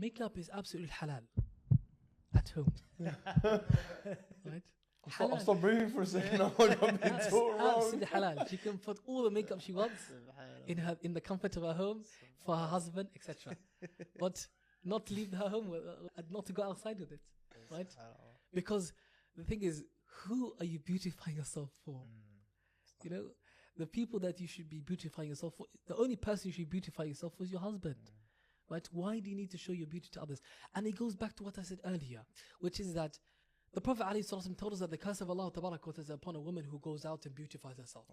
makeup is absolutely halal at home. Right? I'll stop breathing for a second. I'm going to be That's too wrong. absolutely halal. She can put all the makeup she wants in the comfort of her home for her husband, etc. But not to leave her home and not to go outside with it, right? Because the thing is, who are you beautifying yourself for? You know, the people that you should be beautifying yourself for, the only person you should beautify yourself for is your husband. Right? Why do you need to show your beauty to others? And it goes back to what I said earlier, which is that the Prophet ﷺ told us that the curse of Allah Tabarak is upon a woman who goes out and beautifies herself.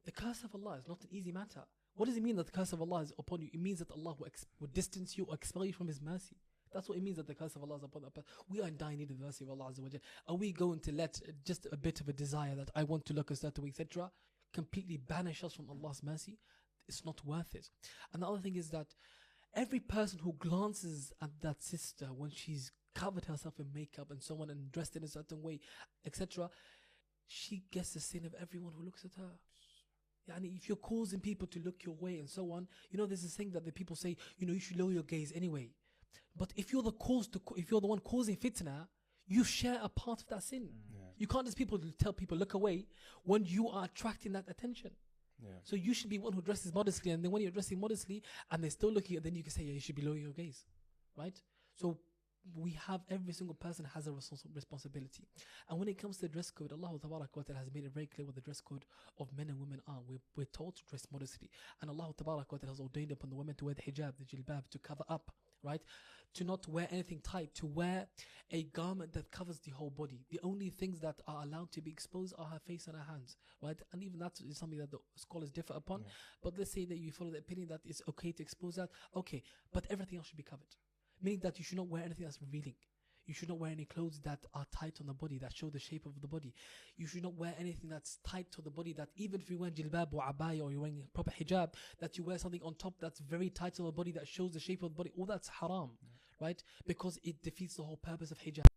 The curse of Allah is not an easy matter. What does it mean that the curse of Allah is upon you? It means that Allah will distance you or expel you from His mercy. That's what it means that the curse of Allah is upon us. We are in dire need of the mercy of Allah Azza wa Jal. Are we going to let just a bit of a desire that I want to look a certain way, etc., completely banish us from Allah's mercy? It's not worth it. And the other thing is that every person who glances at that sister when she's covered herself in makeup and so on and dressed in a certain way, etc., she gets the sin of everyone who looks at her. And if you're causing people to look your way and so on, you know, there's this thing that the people say, you know, you should lower your gaze anyway. But if you're the one causing fitna, you share a part of that sin. You can't just tell people look away when you are attracting that attention. So you should be one who dresses modestly, and then when you're dressing modestly and they're still looking at, then you can say, yeah, you should be lowering your gaze, right? So every single person has a responsibility. And when it comes to the dress code, Allah Tabarak wa Ta'ala has made it very clear what the dress code of men and women are. We're told to dress modestly, and Allah Tabarak wa Ta'ala has ordained upon the women to wear the hijab, the jilbab, to cover up, right? To not wear anything tight, to wear a garment that covers the whole body. The only things that are allowed to be exposed are her face and her hands, right? And even that is something that the scholars differ upon. But let's say that you follow the opinion that it's okay to expose that, okay, but everything else should be covered. Meaning that you should not wear anything that's revealing. You should not wear any clothes that are tight on the body, that show the shape of the body. You should not wear anything that's tight to the body, that even if you're wearing jilbab or abaya or you're wearing proper hijab, that you wear something on top that's very tight to the body, that shows the shape of the body. All that's haram, right? Because it defeats the whole purpose of hijab.